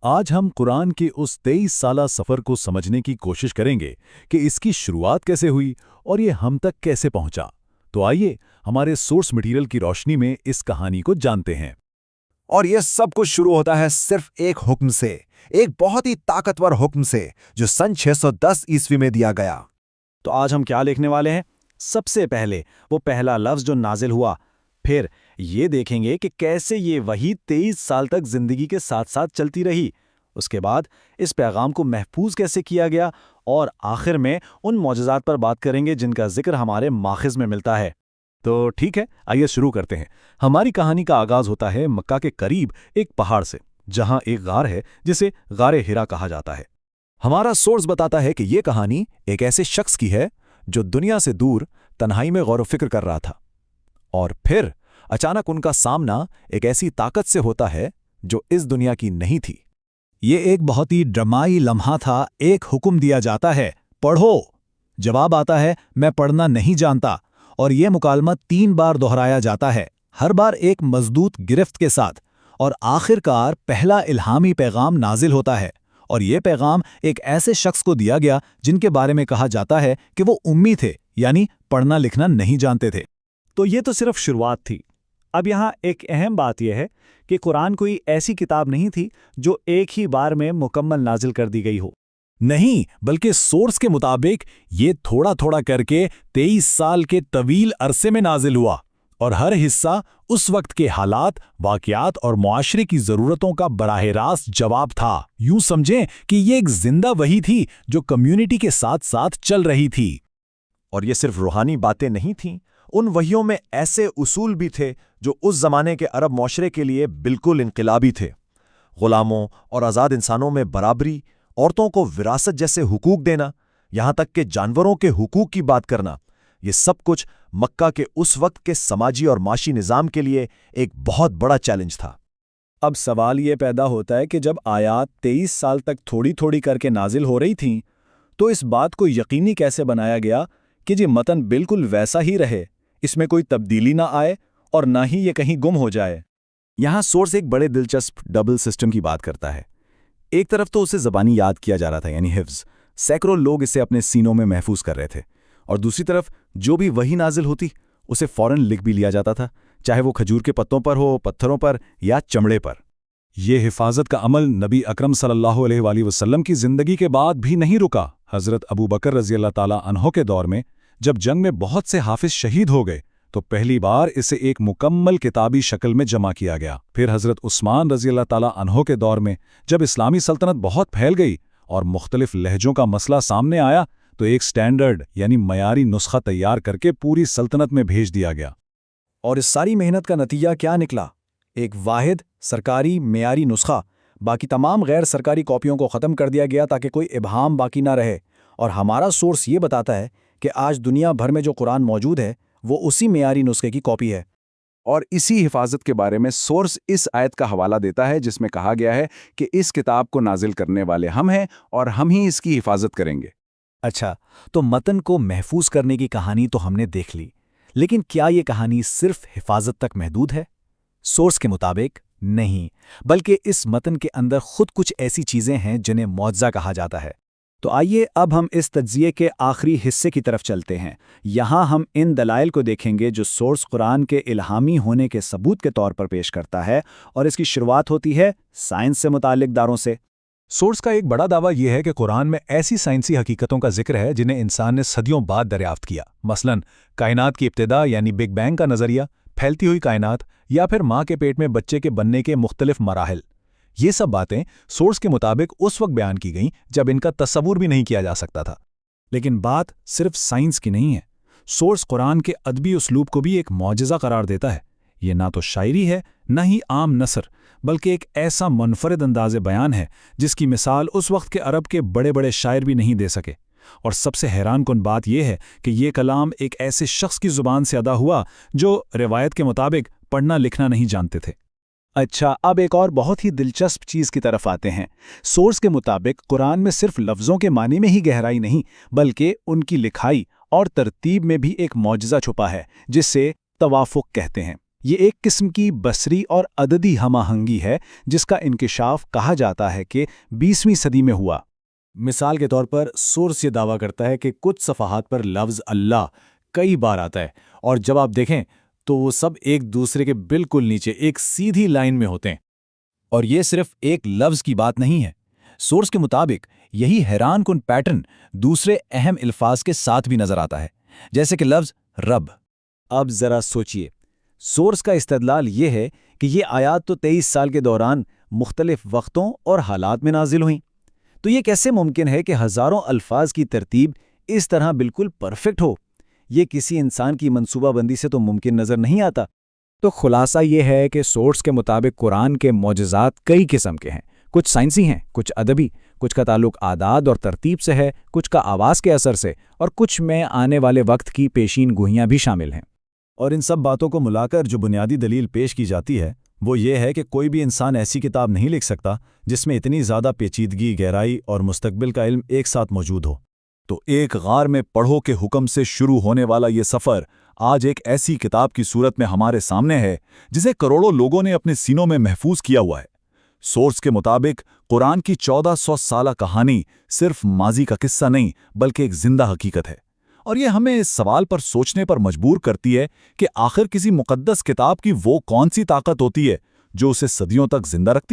आज हम कुरान के उस 23 साला सफ़र को समझने की कोशिश करेंगे कि इसकी शुरुआत कैसे हुई और ये हम तक कैसे पहुंचा। तो आइए हमारे सोर्स मटेरियल की रोशनी में इस कहानी को जानते हैं। और ये सब कुछ शुरू होता है सिर्फ एक हुक्म से, एक बहुत ही ताकतवर हुक्म से जो सन 610 ईस्वी में दिया गया। तो आज हम क्या लिखने वाले हैं? सबसे पहले वो पहला लफ्ज़ जो नाजिल हुआ, फिर ये देखेंगे कि कैसे ये वही 23 साल तक जिंदगी के साथ साथ चलती रही, उसके बाद इस पैगाम को महफूज कैसे किया गया, और आखिर में उन मौजज़ात पर बात करेंगे जिनका जिक्र हमारे माखिज़ में मिलता है। तो ठीक है, आइए शुरू करते हैं। हमारी कहानी का आगाज होता है मक्का के करीब एक पहाड़ से, जहां एक गार है जिसे गारे हिरा कहा जाता है। हमारा सोर्स बताता है कि ये कहानी एक ऐसे शख्स की है जो दुनिया से दूर तन्हाई में गौर व फिक्र कर रहा था, और फिर अचानक उनका सामना एक ऐसी ताकत से होता है जो इस दुनिया की नहीं थी। ये एक बहुत ही ड्रामाई लम्हा था। एक हुक्म दिया जाता है, पढ़ो। जवाब आता है, मैं पढ़ना नहीं जानता। और ये मुकालमा 3 बार दोहराया जाता है, हर बार एक मजबूत गिरफ्त के साथ। और आखिरकार पहला इल्हामी पैगाम नाजिल होता है, और ये पैगाम एक ऐसे शख्स को दिया गया जिनके बारे में कहा जाता है कि वो उम्मी थे, यानी पढ़ना लिखना नहीं जानते थे। तो ये तो सिर्फ शुरुआत थी। अब यहाँ एक अहम बात यह है कि कुरान कोई ऐसी किताब नहीं थी जो एक ही बार में मुकम्मल नाजिल कर दी गई हो। नहीं, बल्कि सोर्स के मुताबिक ये थोड़ा थोड़ा करके 23 साल के तवील अरसे में नाजिल हुआ, और हर हिस्सा उस वक्त के हालात, वाक़यात और मुआशरे की ज़रूरतों का बराह रास्त जवाब था। यूं समझें कि ये एक जिंदा वही थी जो कम्युनिटी के साथ साथ चल रही थी। और ये सिर्फ रूहानी बातें नहीं थीं, उन वहियों में ऐसे उसूल भी थे जो उस ज़माने के अरब मुआशरे के लिए बिल्कुल इनकलाबी थे। ग़ुलामों और आज़ाद इंसानों में बराबरी, औरतों को विरासत जैसे हुकूक देना, यहाँ तक कि जानवरों के हुकूक की बात करना, ये सब कुछ मक्का के उस वक्त के समाजी और माशी निज़ाम के लिए एक बहुत बड़ा चैलेंज था। अब सवाल ये पैदा होता है कि जब आयात 23 साल तक थोड़ी थोड़ी करके नाजिल हो रही थीं, तो इस बात को यकीनी कैसे बनाया गया कि ये मतन बिल्कुल वैसा ही रहे, इसमें कोई तब्दीली ना आए और ना ही ये कहीं गुम हो जाए। यहाँ सोर्स एक बड़े दिलचस्प डबल सिस्टम की बात करता है। एक तरफ तो उसे ज़बानी याद किया जा रहा था, यानी हिफ्ज़, सैकड़ों लोग इसे अपने सीनों में महफूज कर रहे थे, और दूसरी तरफ जो भी वही नाजिल होती उसे फ़ौरन लिख भी लिया जाता था, चाहे वो खजूर के पत्तों पर हो, पत्थरों पर या चमड़े पर। ये हिफाजत का अमल नबी अकरम सल्लल्लाहु अलैहि वसल्लम की ज़िंदगी के बाद भी नहीं रुका। हज़रत अबू बकर रज़ियल्लाहु ताला अन्हो के दौर में जब जंग में बहुत से हाफिज शहीद हो गए, तो पहली बार इसे एक मुकम्मल किताबी शक्ल में जमा किया गया। फिर हज़रत उस्मान रज़ियल्लाहु ताला अन्हो के दौर में जब इस्लामी सल्तनत बहुत फैल गई और मुख्तलिफ लहजों का मसला सामने आया, तो एक स्टैंडर्ड यानी मयारी नुस्खा तैयार करके पूरी सल्तनत में भेज दिया गया। और इस सारी मेहनत का नतीजा क्या निकला? एक वाहिद सरकारी मेयारी नुस्खा। बाकी तमाम गैर सरकारी कॉपियों को ख़त्म कर दिया गया ताकि कोई इबहाम बाकी ना रहे। और हमारा सोर्स ये बताता है कि आज दुनिया भर में जो कुरान मौजूद है वो उसी मेयारी नुस्खे की कॉपी है। और इसी हिफाजत के बारे में सोर्स इस आयत का हवाला देता है जिसमें कहा गया है कि इस किताब को नाजिल करने वाले हम हैं और हम ही इसकी हिफाजत करेंगे। अच्छा, तो मतन को महफूज करने की कहानी तो हमने देख ली, लेकिन क्या ये कहानी सिर्फ हिफाजत तक महदूद है? सोर्स के मुताबिक नहीं, बल्कि इस मतन के अंदर खुद कुछ ऐसी चीज़ें हैं जिन्हें मौजज़ा कहा जाता है। तो आइए अब हम इस तज्ज़िये के आखिरी हिस्से की तरफ चलते हैं। यहाँ हम इन दलाइल को देखेंगे जो सोर्स कुरान के इल्हामी होने के सबूत के तौर पर पेश करता है, और इसकी शुरुआत होती है साइंस से मुताल्लिक दारों से। सोर्स का एक बड़ा दावा यह है कि कुरान में ऐसी साइंसी हकीकतों का जिक्र है जिन्हें इंसान ने सदियों बाद दरियाफ्त किया। मसलन कायनात की इब्तिदा यानी बिग बैंग का नज़रिया, फैलती हुई कायनात, या फिर माँ के पेट में बच्चे के बनने के मुख्तलिफ मराहिल। ये सब बातें सोर्स के मुताबिक उस वक्त बयान की गईं जब इनका तस्वुर भी नहीं किया जा सकता था। लेकिन बात सिर्फ साइंस की नहीं है। सोर्स कुरान के अदबी उसलूब को भी एक मौजज़ा करार देता है। ये ना तो शायरी है, ना ही आम नसर, बल्कि एक ऐसा मुनफरिद अंदाज़े बयान है जिसकी मिसाल उस वक्त के अरब के बड़े बड़े शायर भी नहीं दे सके। और सबसे हैरान कुन बात यह है कि ये कलाम एक ऐसे शख्स की ज़ुबान से अदा हुआ जो रिवायत के मुताबिक पढ़ना लिखना नहीं जानते थे। अच्छा, अब एक और बहुत ही दिलचस्प चीज़ की तरफ आते हैं। सोर्स के मुताबिक कुरान में सिर्फ लफ्ज़ों के मानी में ही गहराई नहीं, बल्कि उनकी लिखाई और तरतीब में भी एक मौजज़ा छुपा है जिसे तवाफुक कहते हैं। یہ ایک قسم کی بصری اور عددی ہم آہنگی ہے جس کا انکشاف کہا جاتا ہے کہ 20ویں صدی میں ہوا۔ مثال کے طور پر سورس یہ دعویٰ کرتا ہے کہ کچھ صفحات پر لفظ اللہ کئی بار آتا ہے، اور جب آپ دیکھیں تو وہ سب ایک دوسرے کے بالکل نیچے ایک سیدھی لائن میں ہوتے ہیں۔ اور یہ صرف ایک لفظ کی بات نہیں ہے۔ سورس کے مطابق یہی حیران کن پیٹرن دوسرے اہم الفاظ کے ساتھ بھی نظر آتا ہے، جیسے کہ لفظ رب۔ اب ذرا سوچئے، سورس کا استدلال یہ ہے کہ یہ آیات تو 23 سال کے دوران مختلف وقتوں اور حالات میں نازل ہوئیں، تو یہ کیسے ممکن ہے کہ ہزاروں الفاظ کی ترتیب اس طرح بالکل پرفیکٹ ہو؟ یہ کسی انسان کی منصوبہ بندی سے تو ممکن نظر نہیں آتا۔ تو خلاصہ یہ ہے کہ سورس کے مطابق قرآن کے معجزات کئی قسم کے ہیں، کچھ سائنسی ہیں، کچھ ادبی، کچھ کا تعلق اعداد اور ترتیب سے ہے، کچھ کا آواز کے اثر سے، اور کچھ میں آنے والے وقت کی پیشین گوئیاں بھی شامل ہیں۔ اور ان سب باتوں کو ملا کر جو بنیادی دلیل پیش کی جاتی ہے وہ یہ ہے کہ کوئی بھی انسان ایسی کتاب نہیں لکھ سکتا جس میں اتنی زیادہ پیچیدگی، گہرائی اور مستقبل کا علم ایک ساتھ موجود ہو۔ تو ایک غار میں پڑھو کے حکم سے شروع ہونے والا یہ سفر آج ایک ایسی کتاب کی صورت میں ہمارے سامنے ہے جسے کروڑوں لوگوں نے اپنے سینوں میں محفوظ کیا ہوا ہے۔ سورس کے مطابق قرآن کی 1400 سالہ کہانی صرف ماضی کا قصہ نہیں بلکہ ایک زندہ حقیقت ہے، اور یہ ہمیں اس سوال پر سوچنے پر مجبور کرتی ہے کہ آخر کسی مقدس کتاب کی وہ کون سی طاقت ہوتی ہے جو اسے صدیوں تک زندہ رکھتی ہے۔